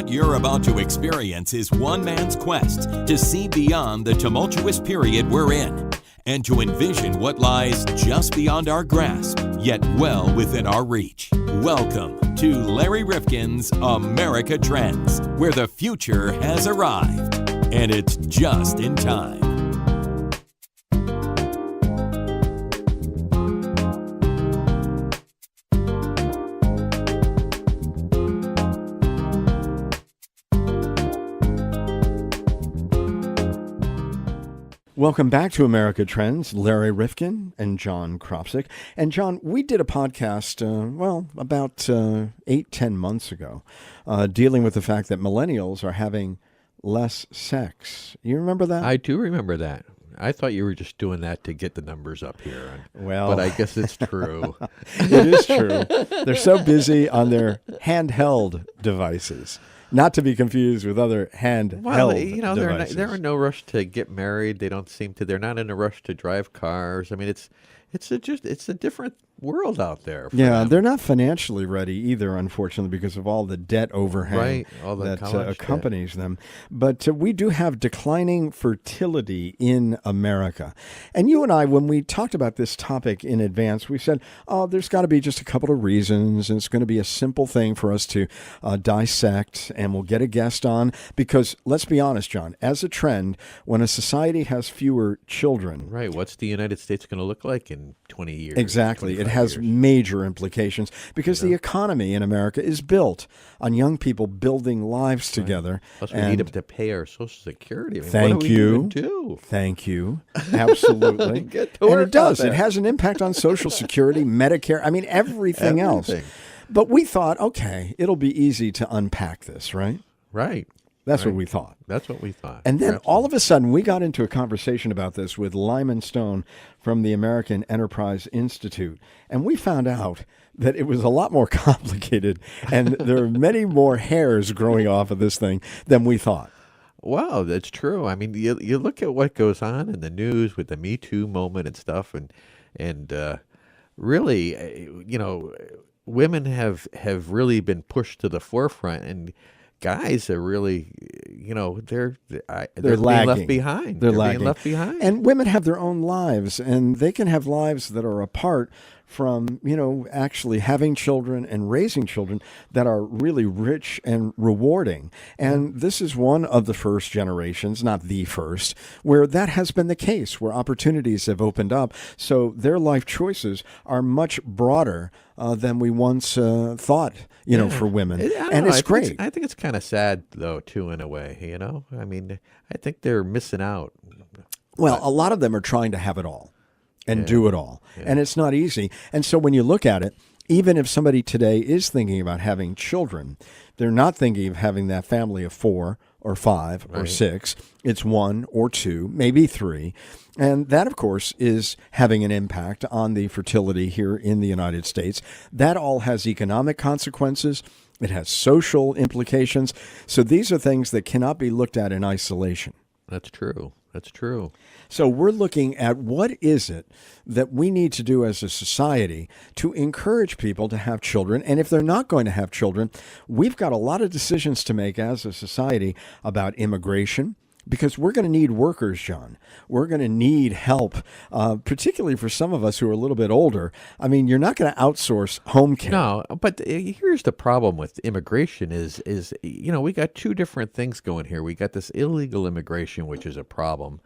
What you're about to experience is one man's quest to see beyond the tumultuous period we're in and to envision what lies just beyond our grasp, yet well within our reach. Welcome to Larry Rifkin's America Trends, where the future has arrived, and it's just in time. Welcome back to America Trends. Larry Rifkin and John Kropsic. And John, we did a podcast, about 8-10 months ago, dealing with the fact that millennials are having less sex. You remember that? I do remember that. I thought you were just doing that to get the numbers up here. Well, but I guess it's true. It is true. They're so busy on their handheld devices. Not to be confused with other handheld devices. They're in no rush to get married. They don't seem to. They're not in a rush to drive cars. I mean, it's a different world out there. Yeah, they're not financially ready either, unfortunately, because of all the debt overhang that accompanies them. But we do have declining fertility in America. And you and I, when we talked about this topic in advance, we said, there's got to be just a couple of reasons, and it's going to be a simple thing for us to dissect, and we'll get a guest on. Because let's be honest, John, as a trend, when a society has fewer children... Right, what's the United States going to look like in 20 years? Exactly. It has major implications because the economy in America is built on young people building lives together. Plus, we need them to pay our Social Security. I mean, Thank you. Thank you. Absolutely. And it does. It has an impact on Social Security, Medicare. I mean, everything else. But we thought, okay, it'll be easy to unpack this, right? Right. That's what we thought. That's what we thought. And then all of a sudden, we got into a conversation about this with Lyman Stone from the American Enterprise Institute. And we found out that it was a lot more complicated, and there are many more hairs growing off of this thing than we thought. Well, that's true. I mean, you look at what goes on in the news with the Me Too moment and stuff, and really, women have really been pushed to the forefront, and guys are really, they're being left behind. They're being left behind. And women have their own lives, and they can have lives that are apart from, actually having children and raising children that are really rich and rewarding. And this is one of the first generations, not the first, where that has been the case, where opportunities have opened up. So their life choices are much broader than we once thought, for women. It's great. I think it's kind of sad, though, too, in a way, I mean, I think they're missing out. Well, a lot of them are trying to have it all and do it all. Yeah. And it's not easy. And so when you look at it, even if somebody today is thinking about having children, they're not thinking of having that family of 4 or 5 or 6. It's 1 or 2, maybe 3. And that, of course, is having an impact on the fertility here in the United States. That all has economic consequences. It has social implications. So these are things that cannot be looked at in isolation. That's true. That's true. So we're looking at what is it that we need to do as a society to encourage people to have children. And if they're not going to have children, we've got a lot of decisions to make as a society about immigration, because we're going to need workers, John. We're going to need help, particularly for some of us who are a little bit older. I mean, you're not going to outsource home care. No, but here's the problem with immigration is we got two different things going here. We got this illegal immigration, which is a problem,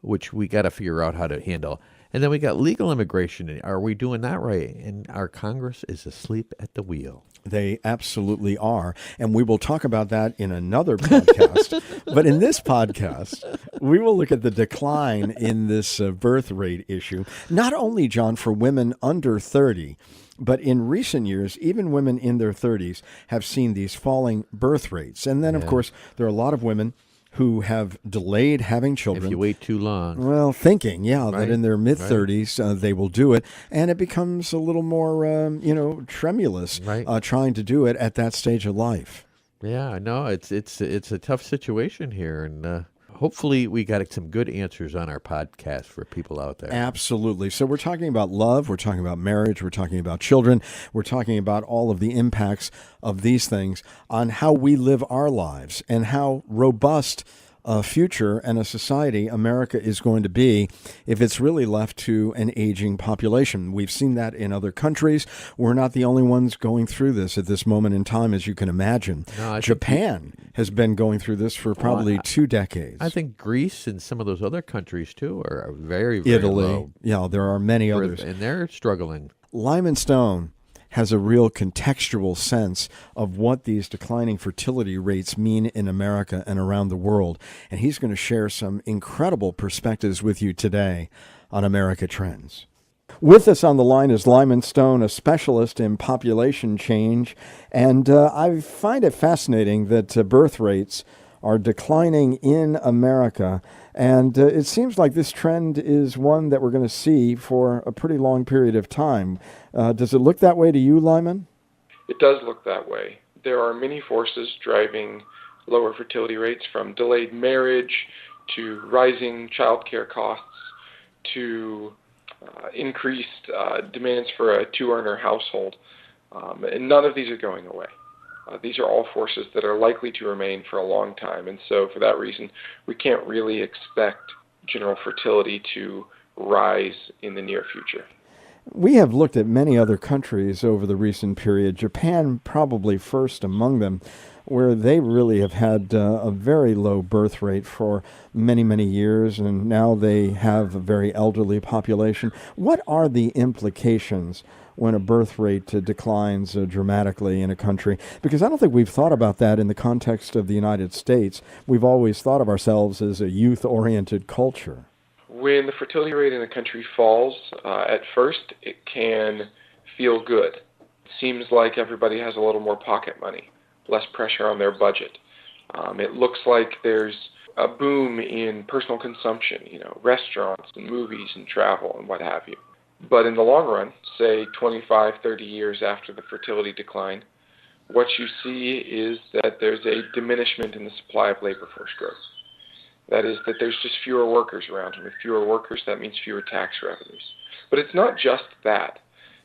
which we got to figure out how to handle. And then we got legal immigration. Are we doing that right? And our Congress is asleep at the wheel. They absolutely are. And we will talk about that in another podcast. But in this podcast, we will look at the decline in this birth rate issue, not only, John, for women under 30, but in recent years, even women in their 30s have seen these falling birth rates. And then, of course, there are a lot of women who have delayed having children. If you wait too long. Well, thinking, that in their mid-30s they will do it. And it becomes a little more, tremulous trying to do it at that stage of life. Yeah, no, it's a tough situation here. And hopefully we got some good answers on our podcast for people out there. Absolutely. So we're talking about love, we're talking about marriage, we're talking about children, we're talking about all of the impacts of these things on how we live our lives and how robust a future and a society America is going to be if it's really left to an aging population. We've seen that in other countries. We're not the only ones going through this at this moment in time, as you can imagine. No, Japan has been going through this for probably 2 decades. I think Greece and some of those other countries, too, are very, very Italy, low. yeah, there are many others. And they're struggling. Lyman Stone has a real contextual sense of what these declining fertility rates mean in America and around the world. And he's going to share some incredible perspectives with you today on America Trends. With us on the line is Lyman Stone, a specialist in population change. And I find it fascinating that birth rates are declining in America. And it seems like this trend is one that we're going to see for a pretty long period of time. Does it look that way to you, Lyman? It does look that way. There are many forces driving lower fertility rates, from delayed marriage to rising childcare costs to increased demands for a two-earner household. And none of these are going away. These are all forces that are likely to remain for a long time. And so for that reason, we can't really expect general fertility to rise in the near future. We have looked at many other countries over the recent period, Japan probably first among them, where they really have had a very low birth rate for many, many years, and now they have a very elderly population. What are the implications when a birth rate declines dramatically in a country? Because I don't think we've thought about that in the context of the United States. We've always thought of ourselves as a youth-oriented culture. When the fertility rate in a country falls, at first it can feel good. It seems like everybody has a little more pocket money, less pressure on their budget. It looks like there's a boom in personal consumption, restaurants and movies and travel and what have you. But in the long run, say 25, 30 years after the fertility decline, what you see is that there's a diminishment in the supply of labor force growth. That is, that there's just fewer workers around, and with fewer workers, that means fewer tax revenues. But it's not just that.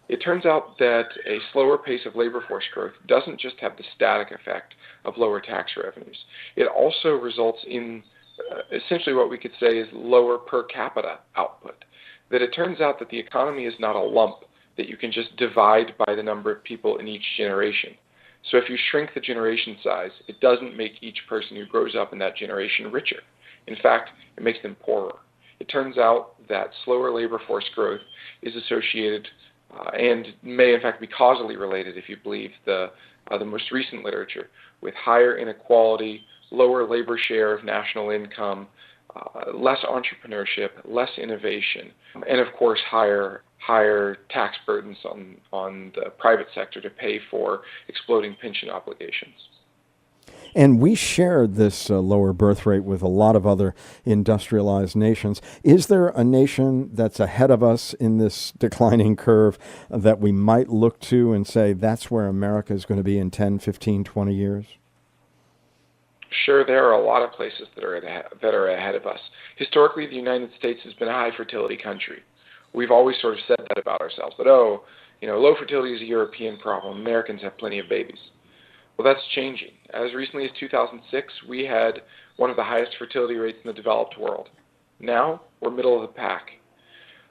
It turns out that a slower pace of labor force growth doesn't just have the static effect of lower tax revenues. It also results in essentially what we could say is lower per capita output. That it turns out that the economy is not a lump that you can just divide by the number of people in each generation. So if you shrink the generation size, it doesn't make each person who grows up in that generation richer. In fact, it makes them poorer. It turns out that slower labor force growth is associated and may in fact be causally related, if you believe the most recent literature, with higher inequality, lower labor share of national income, less entrepreneurship, less innovation, and of course higher tax burdens on the private sector to pay for exploding pension obligations. And we share this lower birth rate with a lot of other industrialized nations. Is there a nation that's ahead of us in this declining curve that we might look to and say that's where America is going to be in 10, 15, 20 years? Sure, there are a lot of places that are ahead of us. Historically, the United States has been a high fertility country. We've always sort of said that about ourselves, that, low fertility is a European problem. Americans have plenty of babies. Well, that's changing. As recently as 2006, we had one of the highest fertility rates in the developed world. Now, we're middle of the pack.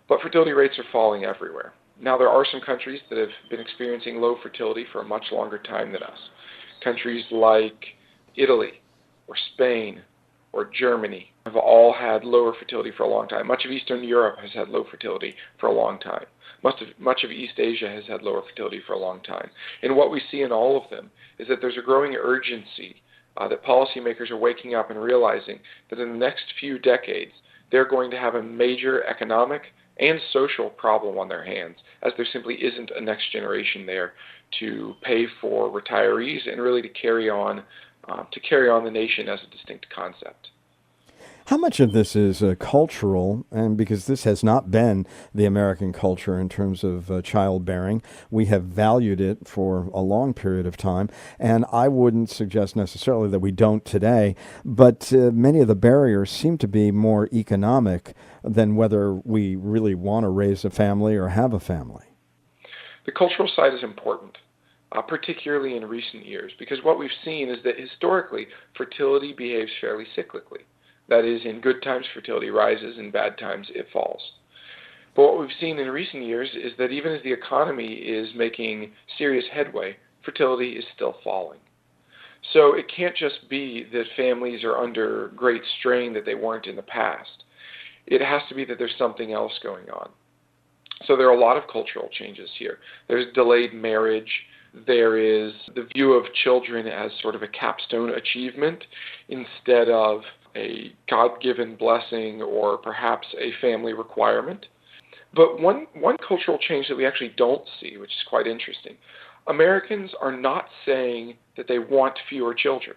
But fertility rates are falling everywhere. Now, there are some countries that have been experiencing low fertility for a much longer time than us. Countries like Italy, or Spain, or Germany have all had lower fertility for a long time. Much of Eastern Europe has had low fertility for a long time. Much of East Asia has had lower fertility for a long time. And what we see in all of them is that there's a growing urgency that policymakers are waking up and realizing that in the next few decades, they're going to have a major economic and social problem on their hands, as there simply isn't a next generation there to pay for retirees and really to carry on the nation as a distinct concept. How much of this is cultural, and because this has not been the American culture in terms of childbearing, we have valued it for a long period of time, and I wouldn't suggest necessarily that we don't today, but many of the barriers seem to be more economic than whether we really want to raise a family or have a family. The cultural side is important, particularly in recent years, because what we've seen is that historically, fertility behaves fairly cyclically. That is, in good times, fertility rises, in bad times, it falls. But what we've seen in recent years is that even as the economy is making serious headway, fertility is still falling. So it can't just be that families are under great strain that they weren't in the past. It has to be that there's something else going on. So there are a lot of cultural changes here. There's delayed marriage. There is the view of children as sort of a capstone achievement instead of a God-given blessing or perhaps a family requirement. But one cultural change that we actually don't see, which is quite interesting, Americans are not saying that they want fewer children.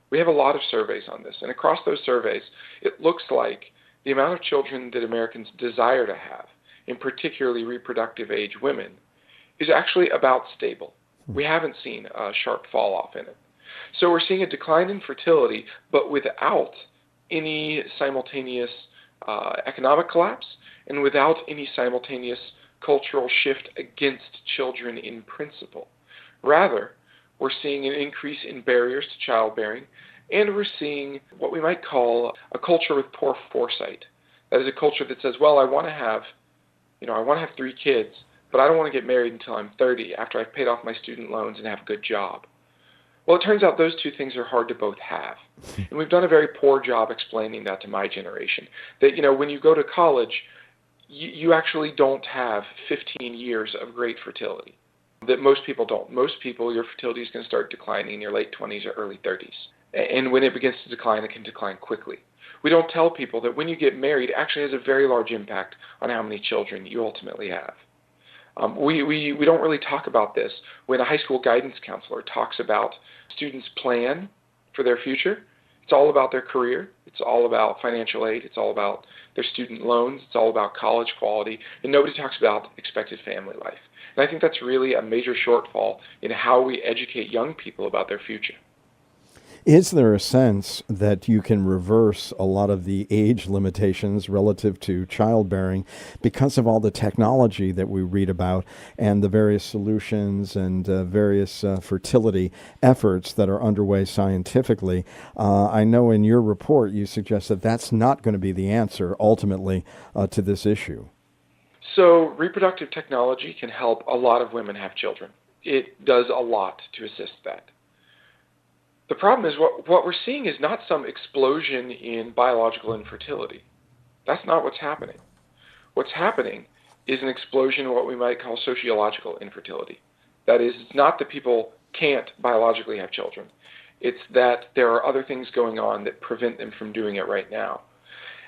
We have a lot of surveys on this, and across those surveys, it looks like the amount of children that Americans desire to have, in particularly reproductive age women, is actually about stable. We haven't seen a sharp fall off in it. So we're seeing a decline in fertility, but without any simultaneous economic collapse and without any simultaneous cultural shift against children in principle. Rather, we're seeing an increase in barriers to childbearing, and we're seeing what we might call a culture with poor foresight. That is a culture that says, well, I want to have 3 kids, but I don't want to get married until I'm 30 after I've paid off my student loans and have a good job. Well, it turns out those two things are hard to both have. And we've done a very poor job explaining that to my generation. That, when you go to college, you actually don't have 15 years of great fertility. That most people don't. Most people, your fertility is going to start declining in your late 20s or early 30s. And when it begins to decline, it can decline quickly. We don't tell people that when you get married, it actually has a very large impact on how many children you ultimately have. We don't really talk about this when a high school guidance counselor talks about students' plan for their future. It's all about their career. It's all about financial aid. It's all about their student loans. It's all about college quality. And nobody talks about expected family life. And I think that's really a major shortfall in how we educate young people about their future. Is there a sense that you can reverse a lot of the age limitations relative to childbearing because of all the technology that we read about and the various solutions and various fertility efforts that are underway scientifically? I know in your report you suggest that that's not going to be the answer ultimately to this issue. So reproductive technology can help a lot of women have children. It does a lot to assist that. The problem is what we're seeing is not some explosion in biological infertility. That's not what's happening. What's happening is an explosion in what we might call sociological infertility. That is, it's not that people can't biologically have children. It's that there are other things going on that prevent them from doing it right now.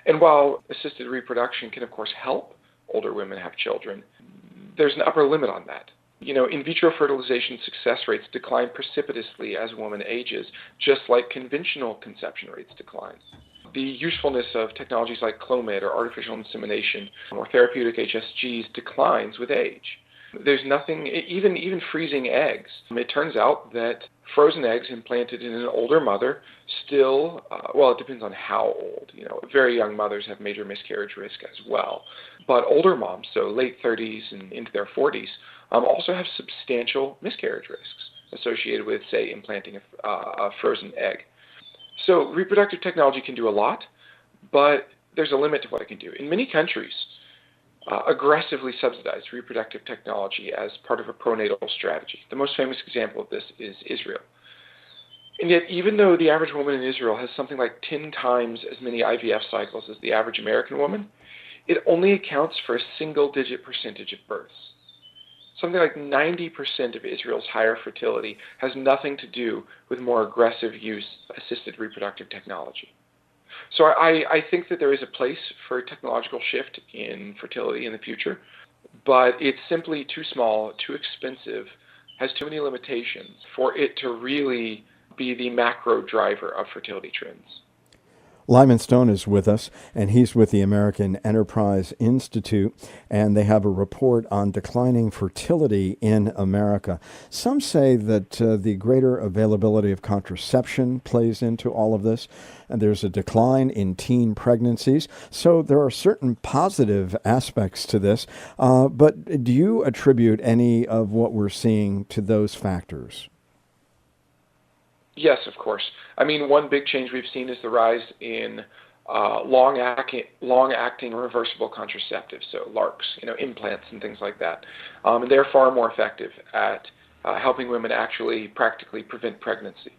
And while assisted reproduction can, of course, help older women have children, there's an upper limit on that. In vitro fertilization success rates decline precipitously as a woman ages, just like conventional conception rates decline. The usefulness of technologies like Clomid or artificial insemination or therapeutic HSGs declines with age. There's nothing, even freezing eggs. It turns out that frozen eggs implanted in an older mother still, it depends on how old. Very young mothers have major miscarriage risk as well. But older moms, so late 30s and into their 40s, also have substantial miscarriage risks associated with, say, implanting a frozen egg. So reproductive technology can do a lot, but there's a limit to what it can do. In many countries, aggressively subsidize reproductive technology as part of a pronatal strategy. The most famous example of this is Israel. And yet, even though the average woman in Israel has something like 10 times as many IVF cycles as the average American woman, it only accounts for a single-digit percentage of births. Something like 90% of Israel's higher fertility has nothing to do with more aggressive use of assisted reproductive technology. So I think that there is a place for a technological shift in fertility in the future, but it's simply too small, too expensive, has too many limitations for it to really be the macro driver of fertility trends. Lyman Stone is with us, and he's with the American Enterprise Institute, and they have a report on declining fertility in America. Some say that the greater availability of contraception plays into all of this, and there's a decline in teen pregnancies. So there are certain positive aspects to this, but do you attribute any of what we're seeing to those factors? Yes, of course. I mean, one big change we've seen is the rise in long-acting reversible contraceptives, so LARCs, implants and things like that. And they're far more effective at helping women actually practically prevent pregnancy.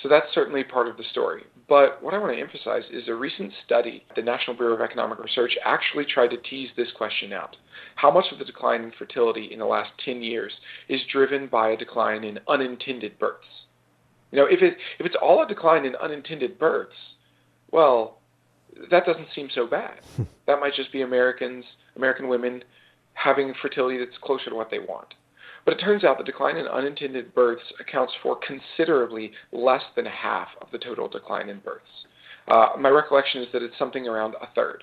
So that's certainly part of the story. But what I want to emphasize is a recent study, the National Bureau of Economic Research actually tried to tease this question out. How much of the decline in fertility in the last 10 years is driven by a decline in unintended births? If it's all a decline in unintended births, well, that doesn't seem so bad. That might just be American women having fertility that's closer to what they want. But it turns out the decline in unintended births accounts for considerably less than half of the total decline in births. My recollection is that it's something around a third.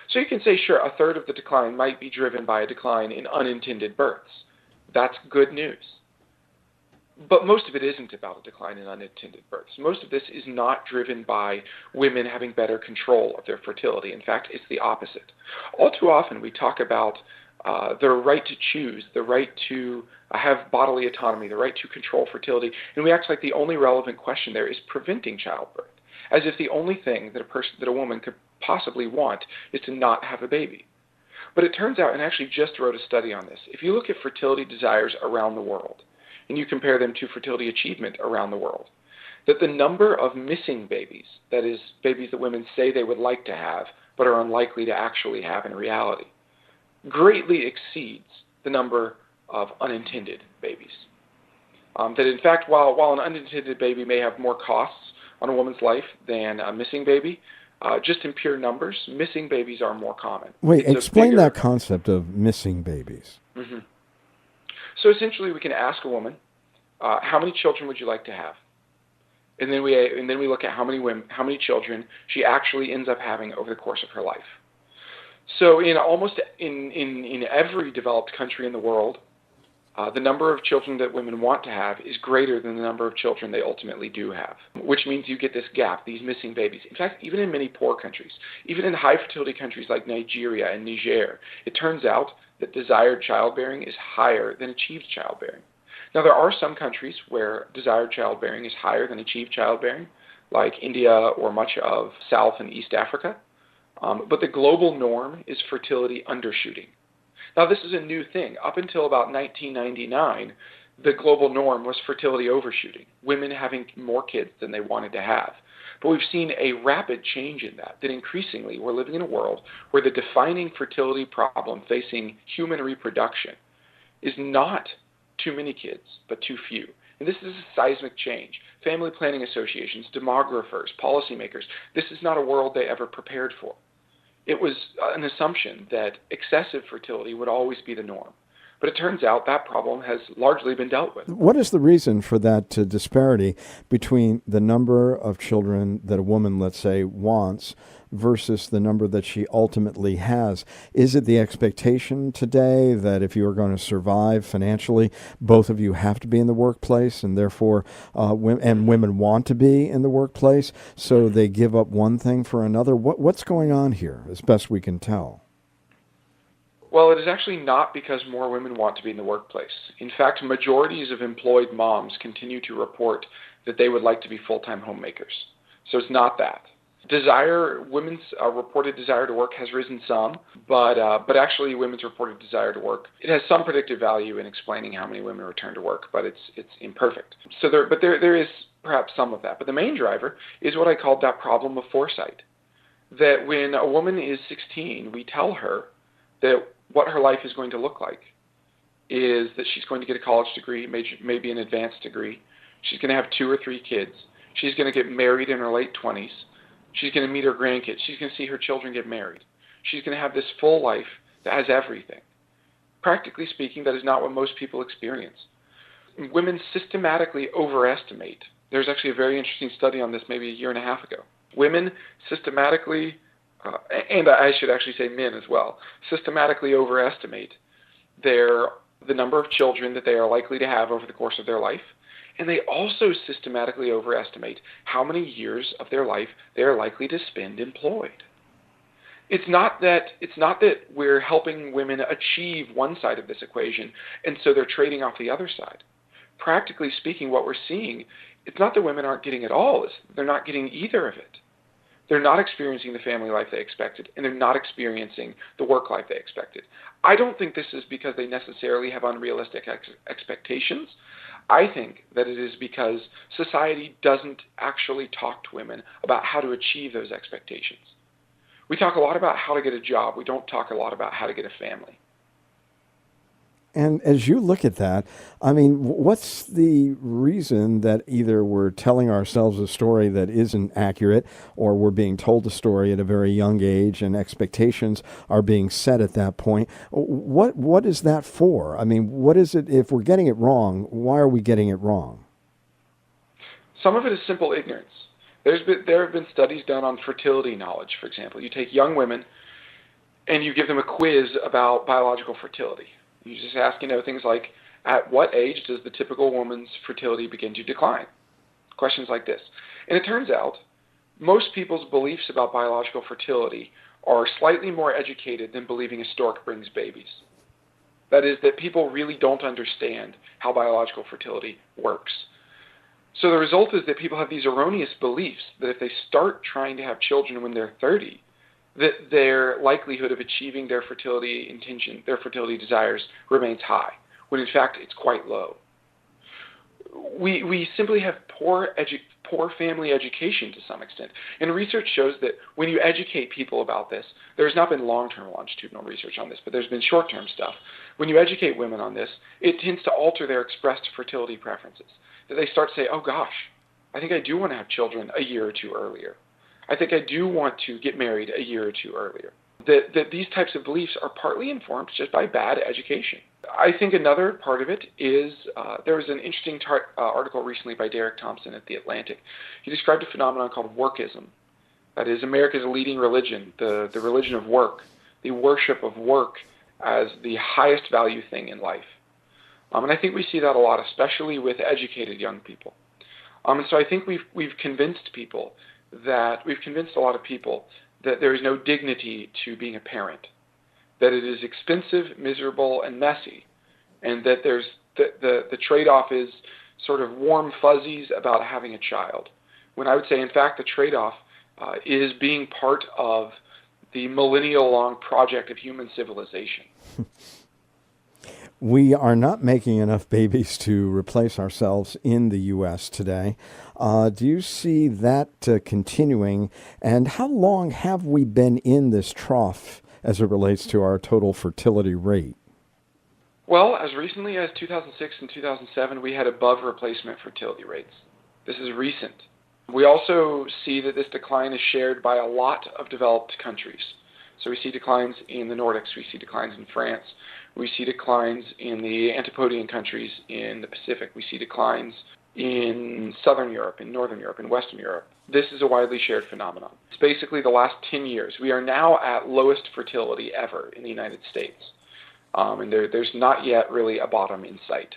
So you can say, sure, a third of the decline might be driven by a decline in unintended births. That's good news. But most of it isn't about a decline in unintended births. Most of this is not driven by women having better control of their fertility. In fact, it's the opposite. All too often we talk about the right to choose, the right to have bodily autonomy, the right to control fertility, and we act like the only relevant question there is preventing childbirth, as if the only thing that a woman could possibly want is to not have a baby. But it turns out, and I actually just wrote a study on this, if you look at fertility desires around the world, and you compare them to fertility achievement around the world, that the number of missing babies, that is, babies that women say they would like to have but are unlikely to actually have in reality, greatly exceeds the number of unintended babies. That in fact, while an unintended baby may have more costs on a woman's life than a missing baby, just in pure numbers, missing babies are more common. Wait, explain that concept of missing babies. Mm-hmm. So essentially, we can ask a woman, how many children would you like to have? And then we look at how many children she actually ends up having over the course of her life. So in every developed country in the world, the number of children that women want to have is greater than the number of children they ultimately do have, which means you get this gap, these missing babies. In fact, even in many poor countries, even in high fertility countries like Nigeria and Niger, it turns out that desired childbearing is higher than achieved childbearing. Now, there are some countries where desired childbearing is higher than achieved childbearing, like India or much of South and East Africa, but the global norm is fertility undershooting. Now, this is a new thing. Up until about 1999, the global norm was fertility overshooting, women having more kids than they wanted to have. But we've seen a rapid change in that increasingly we're living in a world where the defining fertility problem facing human reproduction is not too many kids, but too few. And this is a seismic change. Family planning associations, demographers, policymakers, this is not a world they ever prepared for. It was an assumption that excessive fertility would always be the norm. But it turns out that problem has largely been dealt with. What is the reason for that disparity between the number of children that a woman, let's say, wants versus the number that she ultimately has? Is it the expectation today that if you are going to survive financially, both of you have to be in the workplace, and therefore women want to be in the workplace, so they give up one thing for another? What's going on here, as best we can tell? Well, it is actually not because more women want to be in the workplace. In fact, majorities of employed moms continue to report that they would like to be full-time homemakers. So it's not that. Women's reported desire to work has risen some, but actually women's reported desire to work, it has some predictive value in explaining how many women return to work, but it's imperfect. So there is perhaps some of that. But the main driver is what I called that problem of foresight. That when a woman is 16, we tell her that what her life is going to look like is that she's going to get a college degree, maybe an advanced degree. She's going to have 2 or 3 kids. She's going to get married in her late 20s. She's going to meet her grandkids. She's going to see her children get married. She's going to have this full life that has everything. Practically speaking, that is not what most people experience. Women systematically overestimate. There's actually a very interesting study on this maybe a year and a half ago. Women systematically, and I should actually say men as well, systematically overestimate the number of children that they are likely to have over the course of their life, and they also systematically overestimate how many years of their life they are likely to spend employed. It's not that we're helping women achieve one side of this equation, and so they're trading off the other side. Practically speaking, what we're seeing, it's not that women aren't getting it all, it's they're not getting either of it. They're not experiencing the family life they expected, and they're not experiencing the work life they expected. I don't think this is because they necessarily have unrealistic expectations. I think that it is because society doesn't actually talk to women about how to achieve those expectations. We talk a lot about how to get a job. We don't talk a lot about how to get a family. And as you look at that, I mean, what's the reason that either we're telling ourselves a story that isn't accurate, or we're being told a story at a very young age and expectations are being set at that point? What is that for? I mean, what is it, if we're getting it wrong, why are we getting it wrong? Some of it is simple ignorance. There have been studies done on fertility knowledge, for example. You take young women and you give them a quiz about biological fertility. You just ask, things like, at what age does the typical woman's fertility begin to decline? Questions like this. And it turns out most people's beliefs about biological fertility are slightly more educated than believing a stork brings babies. That is, that people really don't understand how biological fertility works. So the result is that people have these erroneous beliefs that if they start trying to have children when they're 30, that their likelihood of achieving their fertility intention, their fertility desires, remains high, when in fact it's quite low. We simply have poor family education to some extent. And research shows that when you educate people about this, there's not been long-term longitudinal research on this, but there's been short-term stuff. When you educate women on this, it tends to alter their expressed fertility preferences. That they start to say, oh gosh, I think I do want to have children a year or two earlier. I think I do want to get married a year or two earlier. That these types of beliefs are partly informed just by bad education. I think another part of it is, there was an interesting article recently by Derek Thompson at The Atlantic. He described a phenomenon called workism. That is America's leading religion, the religion of work, the worship of work as the highest value thing in life. And I think we see that a lot, especially with educated young people. And so I think we've convinced a lot of people that there is no dignity to being a parent, that it is expensive, miserable, and messy, and that there's the trade-off is sort of warm fuzzies about having a child. When I would say, in fact, the trade-off is being part of the millennial-long project of human civilization. We are not making enough babies to replace ourselves in the U.S. today. Do you see that continuing? And how long have we been in this trough as it relates to our total fertility rate? Well, as recently as 2006 and 2007, we had above replacement fertility rates. This is recent. We also see that this decline is shared by a lot of developed countries. So we see declines in the Nordics, we see declines in France, we see declines in the Antipodean countries in the Pacific, we see declines in Southern Europe, in Northern Europe, in Western Europe. This is a widely shared phenomenon. It's basically the last 10 years. We are now at lowest fertility ever in the United States. And there's not yet really a bottom in sight.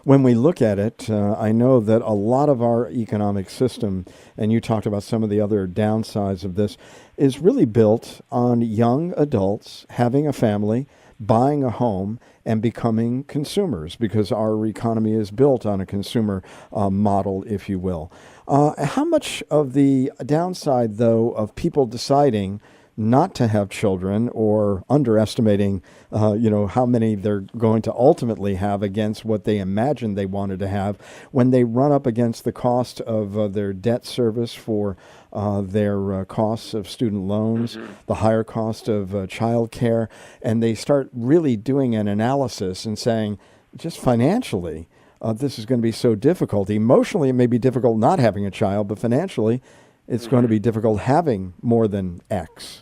When we look at it, I know that a lot of our economic system, and you talked about some of the other downsides of this, is really built on young adults having a family, buying a home, and becoming consumers, because our economy is built on a consumer model, if you will. How much of the downside, though, of people deciding not to have children or underestimating, how many they're going to ultimately have against what they imagined they wanted to have, when they run up against the cost of their debt service for their costs of student loans, the higher cost of child care, and they start really doing an analysis and saying, just financially, this is going to be so difficult. Emotionally, it may be difficult not having a child, but financially, it's going to be difficult having more than X.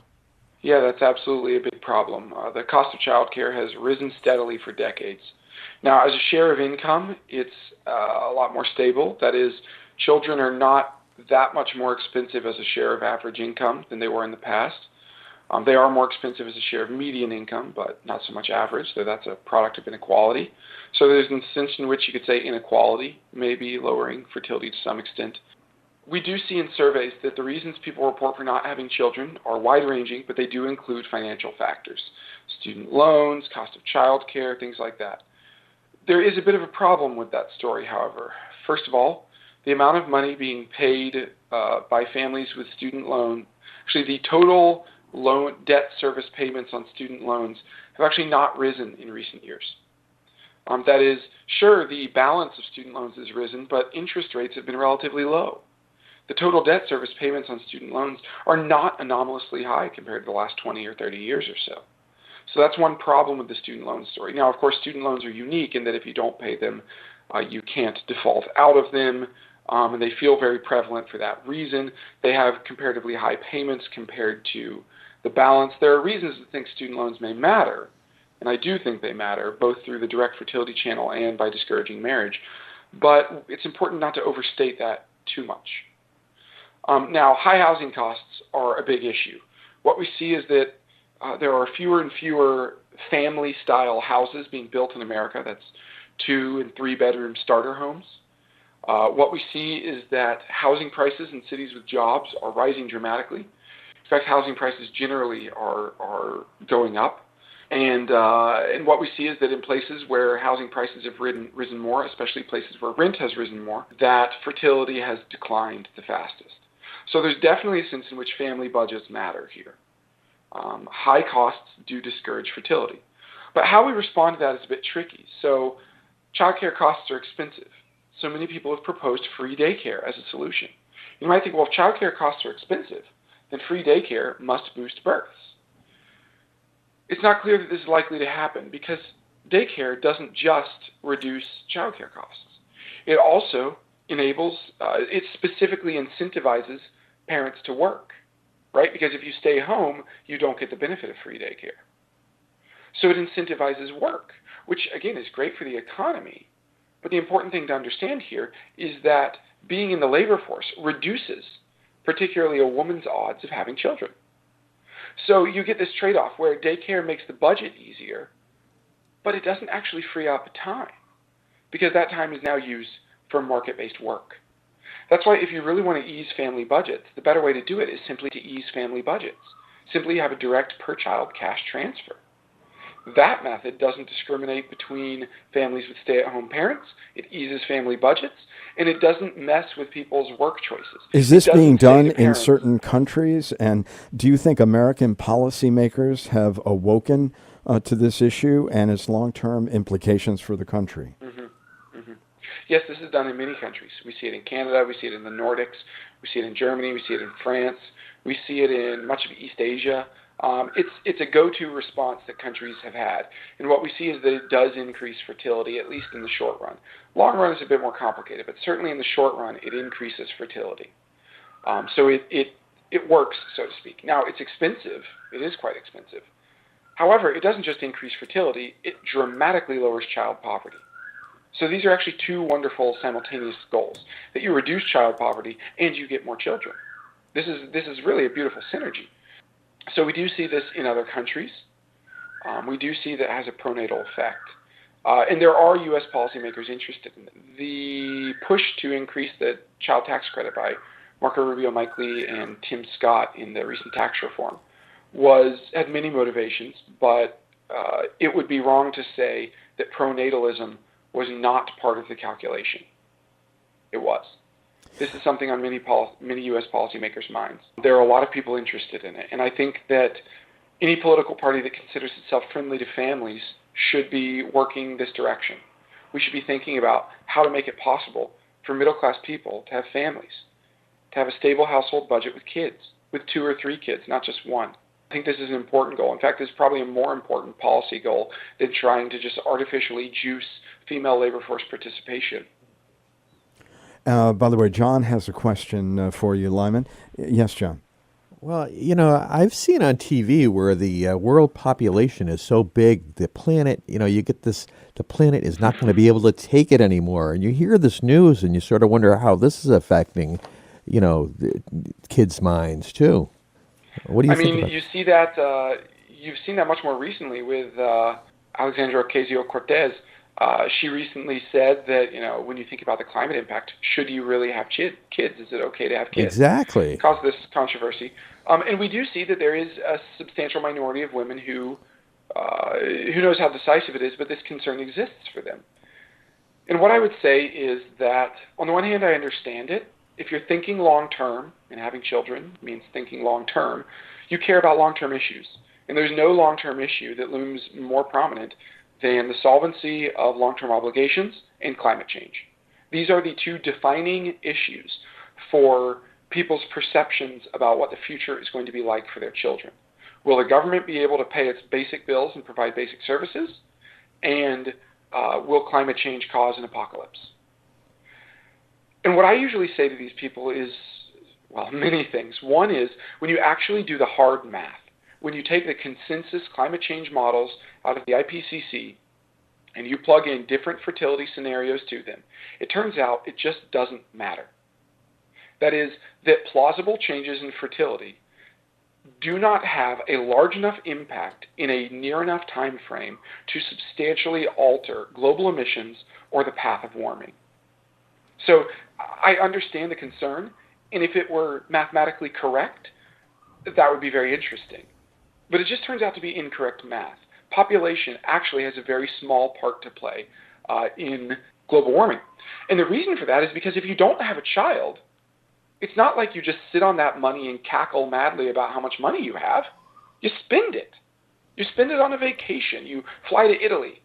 Yeah, that's absolutely a big problem. The cost of childcare has risen steadily for decades. Now, as a share of income, it's a lot more stable. That is, children are not that much more expensive as a share of average income than they were in the past. They are more expensive as a share of median income, but not so much average, so that's a product of inequality. So there's an sense in which you could say inequality may be lowering fertility to some extent. We do see in surveys that the reasons people report for not having children are wide-ranging, but they do include financial factors. Student loans, cost of childcare, things like that. There is a bit of a problem with that story, however. First of all, the amount of money being paid by families with student loan, actually the total loan debt service payments on student loans have actually not risen in recent years. That is, sure, the balance of student loans has risen, but interest rates have been relatively low. The total debt service payments on student loans are not anomalously high compared to the last 20 or 30 years or so. So that's one problem with the student loan story. Now, of course, student loans are unique in that if you don't pay them, you can't default out of them, and they feel very prevalent for that reason. They have comparatively high payments compared to the balance. There are reasons to think student loans may matter, and I do think they matter, both through the direct fertility channel and by discouraging marriage, but it's important not to overstate that too much. Now, high housing costs are a big issue. What we see is that there are fewer and fewer family-style houses being built in America. That's 2- and 3-bedroom starter homes. What we see is that housing prices in cities with jobs are rising dramatically. In fact, housing prices generally are going up. And what we see is that in places where housing prices have risen more, especially places where rent has risen more, that fertility has declined the fastest. So there's definitely a sense in which family budgets matter here. High costs do discourage fertility. But how we respond to that is a bit tricky. So childcare costs are expensive. So many people have proposed free daycare as a solution. You might think, well, if childcare costs are expensive, then free daycare must boost births. It's not clear that this is likely to happen because daycare doesn't just reduce childcare costs. It also it specifically incentivizes parents to work, right? Because if you stay home, you don't get the benefit of free daycare. So it incentivizes work, which again is great for the economy. But the important thing to understand here is that being in the labor force reduces particularly a woman's odds of having children. So you get this trade-off where daycare makes the budget easier, but it doesn't actually free up time because that time is now used for market-based work. That's why if you really want to ease family budgets, the better way to do it is simply to ease family budgets. Simply have a direct per-child cash transfer. That method doesn't discriminate between families with stay-at-home parents, it eases family budgets, and it doesn't mess with people's work choices. Is this being done in certain countries? And do you think American policymakers have awoken to this issue and its long-term implications for the country? Yes, this is done in many countries. We see it in Canada, we see it in the Nordics, we see it in Germany, we see it in France, we see it in much of East Asia. It's a go-to response that countries have had. And what we see is that it does increase fertility, at least in the short run. Long run is a bit more complicated, but certainly in the short run, it increases fertility. So it works, so to speak. Now, it's expensive. It is quite expensive. However, it doesn't just increase fertility, it dramatically lowers child poverty. So these are actually two wonderful simultaneous goals, that you reduce child poverty and you get more children. This is really a beautiful synergy. So we do see this in other countries. We do see that it has a pronatal effect. And there are U.S. policymakers interested in it. The push to increase the child tax credit by Marco Rubio, Mike Lee, and Tim Scott in the recent tax reform had many motivations, but it would be wrong to say that pronatalism was not part of the calculation. It was. This is something on many U.S. policymakers' minds. There are a lot of people interested in it, and I think that any political party that considers itself friendly to families should be working this direction. We should be thinking about how to make it possible for middle-class people to have families, to have a stable household budget with kids, with 2 or 3 kids, not just one. I think this is an important goal. In fact, it's probably a more important policy goal than trying to just artificially juice female labor force participation. By the way, John has a question for you, Lyman. Yes, John. Well, I've seen on TV where the world population is so big, the planet, you get this, the planet is not going to be able to take it anymore. And you hear this news and you sort of wonder how this is affecting the kids' minds too. What do you I think mean, about you see that you've seen that much more recently with Alexandra Ocasio-Cortez. She recently said that when you think about the climate impact, should you really have kids? Is it okay to have kids? Exactly. Caused this controversy, and we do see that there is a substantial minority of women who knows how decisive it is, but this concern exists for them. And what I would say is that, on the one hand, I understand it. If you're thinking long-term, and having children means thinking long-term, you care about long-term issues. And there's no long-term issue that looms more prominent than the solvency of long-term obligations and climate change. These are the two defining issues for people's perceptions about what the future is going to be like for their children. Will the government be able to pay its basic bills and provide basic services? And will climate change cause an apocalypse? And what I usually say to these people is, well, many things. One is, when you actually do the hard math, when you take the consensus climate change models out of the IPCC and you plug in different fertility scenarios to them, it turns out it just doesn't matter. That is, that plausible changes in fertility do not have a large enough impact in a near enough time frame to substantially alter global emissions or the path of warming. So I understand the concern, and if it were mathematically correct, that would be very interesting. But it just turns out to be incorrect math. Population actually has a very small part to play in global warming. And the reason for that is because if you don't have a child, it's not like you just sit on that money and cackle madly about how much money you have. You spend it. You spend it on a vacation. You fly to Italy.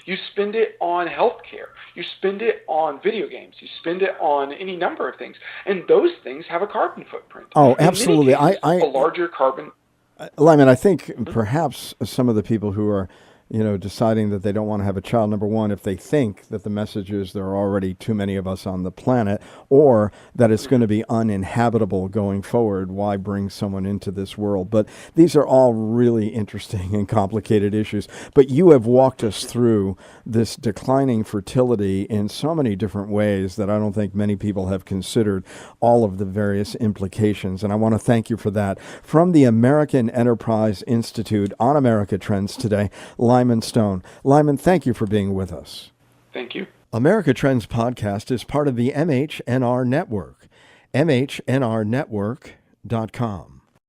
You spend it on healthcare. You spend it on video games. You spend it on any number of things. And those things have a carbon footprint. Oh, In absolutely. many cases, a larger carbon. Lyman, I think perhaps some of the people who are, deciding that they don't want to have a child, number one, if they think that the message is there are already too many of us on the planet, or that it's going to be uninhabitable going forward, why bring someone into this world? But these are all really interesting and complicated issues. But you have walked us through this declining fertility in so many different ways that I don't think many people have considered all of the various implications. And I want to thank you for that. From the American Enterprise Institute on America Trends today, Lyman Stone. Lyman, thank you for being with us. Thank you. America Trends podcast is part of the MHNR Network, mhnrnetwork.com.